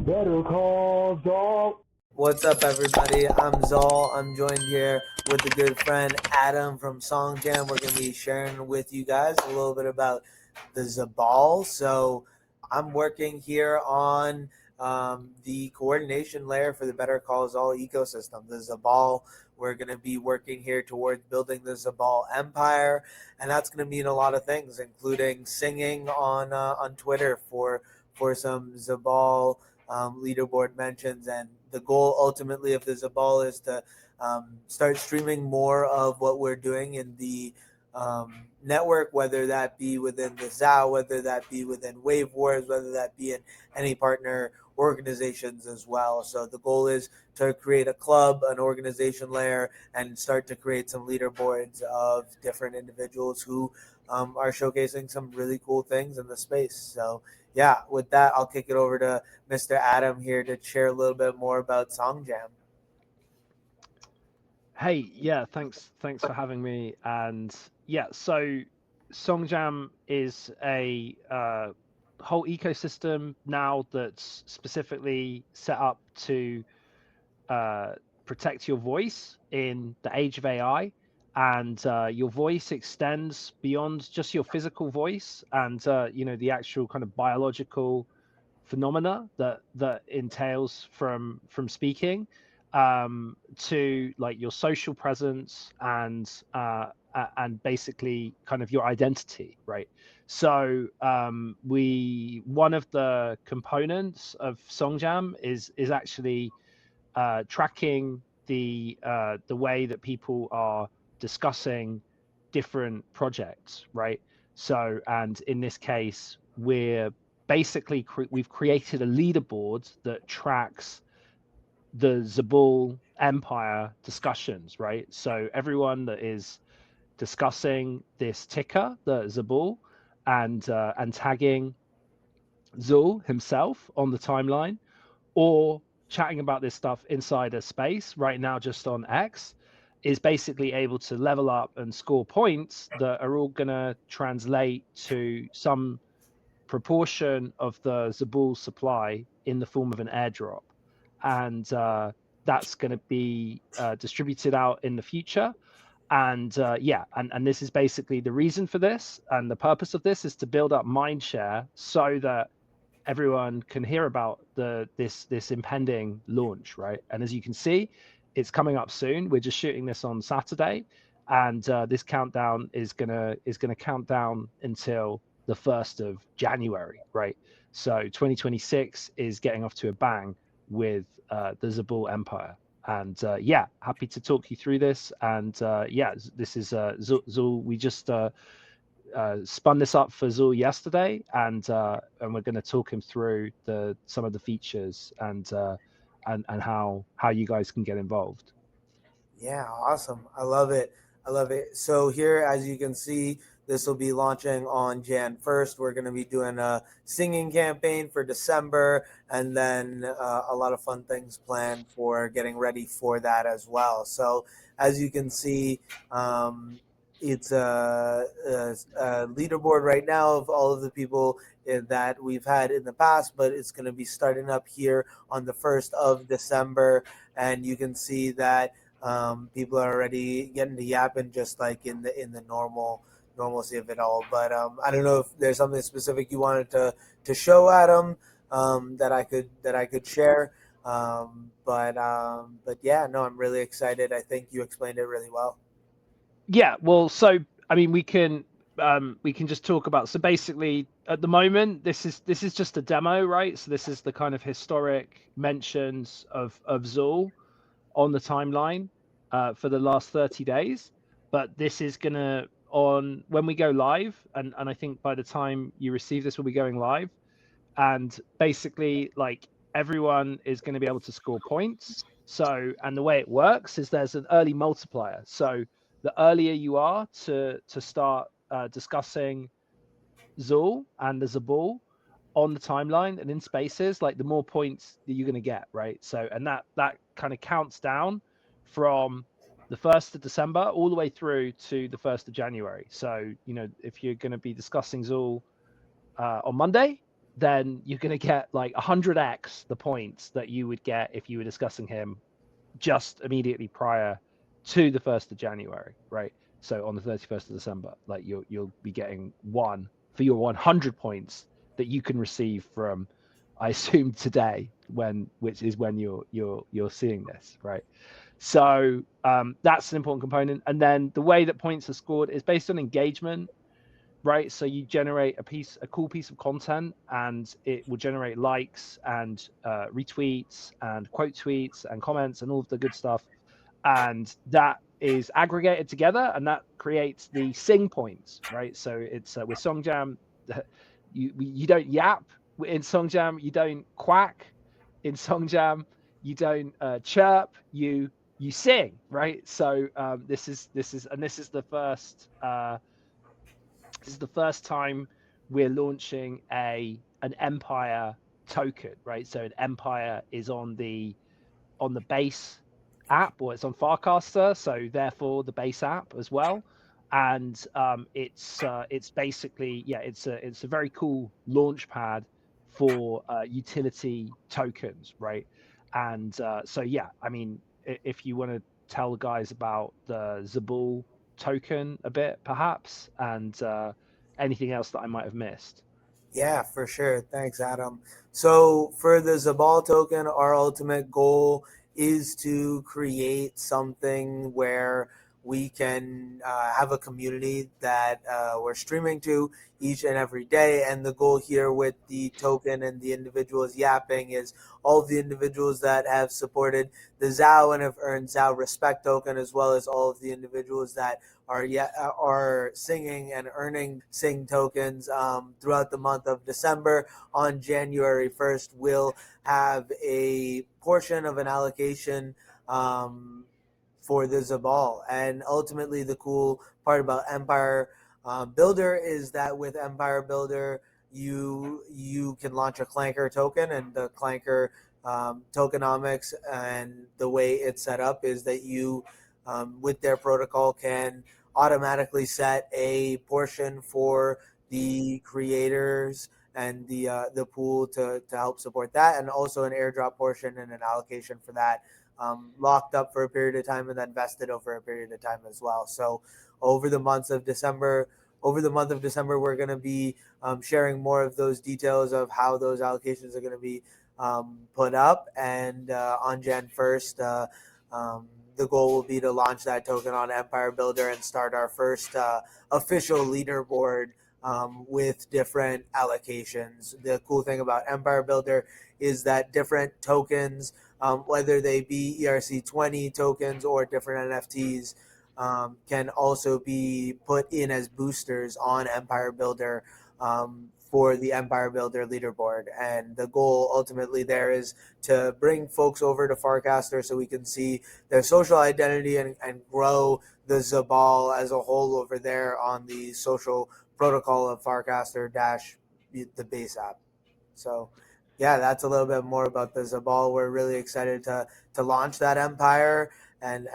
Better call Zaal. What's up, everybody? I'm Zaal. I'm joined here with a good friend, Adam from SongJam. We're going to be sharing with you guys a little bit about the ZABAL. So I'm working here on the coordination layer for the BetterCallZaal ecosystem, the ZABAL. We're going to be working here towards building the ZABAL Empire, and that's going to mean a lot of things, including singing on Twitter for some ZABAL leaderboard mentions. And the goal ultimately of the ZABAL is to start streaming more of what we're doing in the network, whether that be within the Zaal, whether that be within WaveWarZ, whether that be in any partner organizations as well. So the goal is to create a club, an organization layer, and start to create some leaderboards of different individuals who are showcasing some really cool things in the space. So yeah, with that, I'll kick it over to Mr. Adam here to share a little bit more about SongJam. Hey, yeah, thanks for having me. And yeah, so SongJam is a whole ecosystem now that's specifically set up to protect your voice in the age of AI. And your voice extends beyond just your physical voice and the actual kind of biological phenomena that entails from speaking, to like your social presence and basically kind of your identity, right? So one of the components of SongJam is actually tracking the way that people are discussing different projects, right? So, and in this case, we're basically we've created a leaderboard that tracks the ZABAL Empire discussions, right? So everyone that is discussing this ticker, the ZABAL, and tagging Zaal himself on the timeline, or chatting about this stuff inside a space right now just on X, is basically able to level up and score points that are all going to translate to some proportion of the ZABAL supply in the form of an airdrop. And that's going to be distributed out in the future. And and this is basically the reason for this. And the purpose of this is to build up mind share so that everyone can hear about this impending launch, right? And as you can see, it's coming up soon. We're just shooting this on Saturday, and this countdown is gonna count down until the 1st of January, right? So 2026 is getting off to a bang with the ZABAL Empire. And happy to talk you through this. And this is Zaal. We just spun this up for Zaal yesterday, and we're going to talk him through some of the features and how you guys can get involved. Yeah, awesome. I love it. I love it. So here, as you can see, this will be launching on Jan 1st. We're going to be doing a singing campaign for December, and then a lot of fun things planned for getting ready for that as well. So as you can see, it's a leaderboard right now of all of the people that we've had in the past, but it's going to be starting up here on the 1st of December. And you can see that people are already getting to yapping just like in the normalcy of it all. But I don't know if there's something specific you wanted to show, Adam, that I could share. But yeah, no, I'm really excited. I think you explained it really well. Yeah, well, so I mean, we can just talk about. So basically, at the moment, this is just a demo, right? So this is the kind of historic mentions of Zaal on the timeline for the last 30 days. But this is gonna when we go live, and I think by the time you receive this, we'll be going live. And basically, like, everyone is going to be able to score points. So, and the way it works is there's an early multiplier. So the earlier you are to start discussing Zaal and the ZABAL on the timeline and in spaces, like, the more points that you're going to get, right? So, and that kind of counts down from the 1st of December all the way through to the 1st of January. So, if you're going to be discussing Zaal on Monday, then you're going to get like 100x the points that you would get if you were discussing him just immediately prior to the 1st of January, right? So on the 31st of December, like you'll be getting one for your 100 points that you can receive from, I assume, today, which is when you're seeing this, right? So that's an important component. And then the way that points are scored is based on engagement, right? So you generate a cool piece of content, and it will generate likes and retweets and quote tweets and comments and all of the good stuff, and that is aggregated together, and that creates the sing points, right? So it's with SongJam, you don't yap in SongJam, you don't quack in SongJam, you don't chirp, you sing, right? So this is the first. This is the first time we're launching an Empire token, right? So an Empire is on the base app, or it's on Farcaster, so therefore the base app as well. And it's basically, yeah, it's a very cool launch pad for utility tokens, right? And so yeah, I mean, if you want to tell the guys about the ZABAL token a bit, perhaps, and anything else that I might have missed. Yeah, for sure. Thanks, Adam. So for the ZABAL token, our ultimate goal is to create something where we can have a community that we're streaming to each and every day. And the goal here with the token and the individuals yapping is all of the individuals that have supported the Zaal and have earned Zaal respect token, as well as all of the individuals that are singing and earning sing tokens throughout the month of December. On January 1st, we'll have a portion of an allocation for the ZABAL. And ultimately, the cool part about Empire Builder is that with Empire Builder, you can launch a Clanker token, and the Clanker tokenomics and the way it's set up is that you, with their protocol, can automatically set a portion for the creators and the pool to help support that, and also an airdrop portion and an allocation for that, locked up for a period of time and then vested over a period of time as well. So over the month of December, we're going to be sharing more of those details of how those allocations are going to be put up. And on Jan 1st, the goal will be to launch that token on Empire Builder and start our first official leaderboard with different allocations. The cool thing about Empire Builder is that different tokens, whether they be ERC20 tokens or different NFTs, can also be put in as boosters on Empire Builder for the Empire Builder leaderboard. And the goal ultimately there is to bring folks over to Farcaster so we can see their social identity and grow the ZABAL as a whole over there on the social protocol of Farcaster the base app. So yeah, that's a little bit more about the ZABAL. We're really excited to launch that Empire, and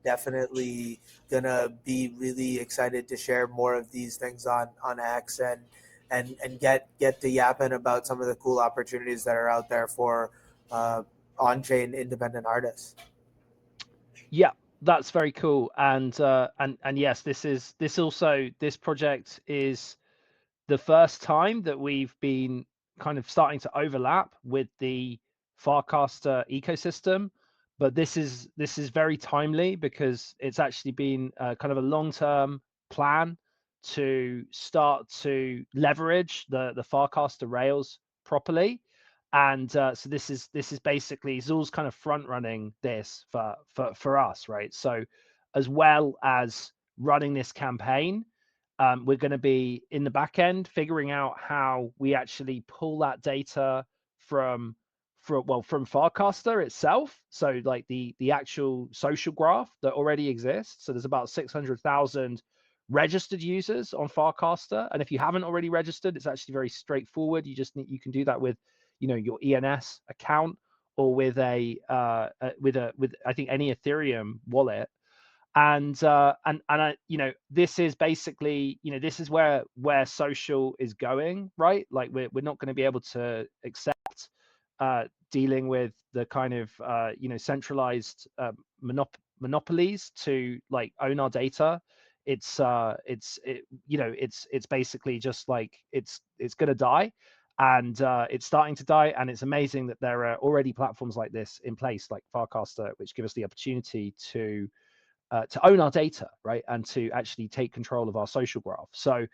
definitely gonna be really excited to share more of these things on X and get to yapping about some of the cool opportunities that are out there for on-chain independent artists. Yeah, that's very cool. And yes, this project is the first time that we've been kind of starting to overlap with the Farcaster ecosystem, but this is very timely because it's actually been kind of a long-term plan to start to leverage the Farcaster rails properly. And so this is basically Zaal's kind of front running this for us, right? So as well as running this campaign, we're going to be in the back end figuring out how we actually pull that data from Farcaster itself. So like the actual social graph that already exists. So there's about 600,000 registered users on Farcaster, and if you haven't already registered, it's actually very straightforward. You can do that with your ENS account or with I think any Ethereum wallet. This is basically, this is where social is going, right? Like we're not going to be able to accept dealing with the kind of centralized monopolies to like own our data. It's basically just like it's going to die, and it's starting to die. And it's amazing that there are already platforms like this in place, like Farcaster, which give us the opportunity to own our data, right, and to actually take control of our social graph. So,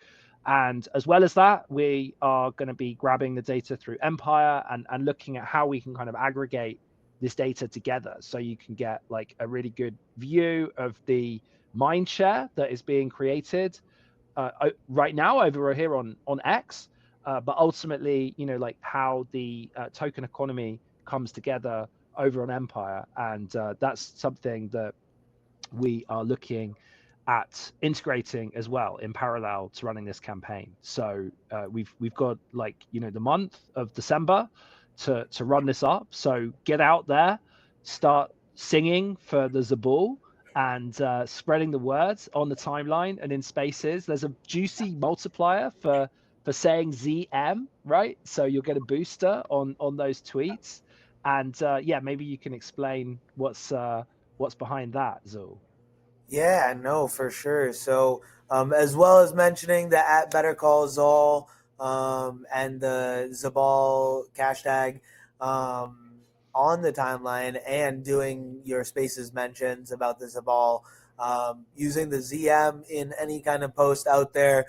and as well as that, we are going to be grabbing the data through Empire and looking at how we can kind of aggregate this data together, so you can get like a really good view of the mind share that is being created right now over here on X, but ultimately, like how the token economy comes together over on Empire, and that's something that we are looking at integrating as well in parallel to running this campaign. So we've got like the month of December to run this up. So get out there, start singing for the ZABAL, and spreading the words on the timeline and in spaces. There's a juicy multiplier for saying ZM, right? So you'll get a booster on those tweets. And maybe you can explain what's behind that, Zaal. Yeah, no, for sure. So, as well as mentioning the at BetterCallZaal and the ZABAL hashtag on the timeline, and doing your spaces mentions about the ZABAL, using the ZM in any kind of post out there,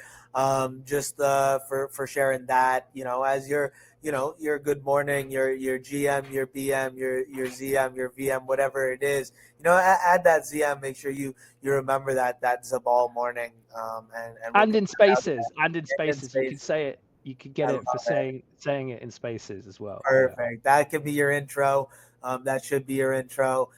just for sharing that, as your good morning, your GM, your BM, your ZM, your VM, whatever it is, add that ZM. Make sure you remember that ZABAL morning, and in spaces, you spaces. could say it. You could get I it for love it. saying it in spaces as well. Perfect. That could be your intro. That should be your intro.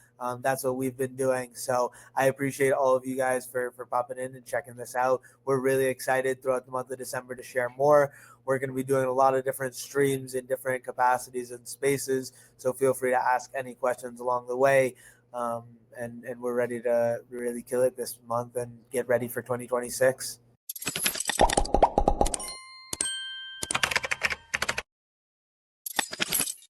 That's what we've been doing. So I appreciate all of you guys for popping in and checking this out. We're really excited throughout the month of December to share more. We're going to be doing a lot of different streams in different capacities and spaces. So feel free to ask any questions along the way. And we're ready to really kill it this month and get ready for 2026.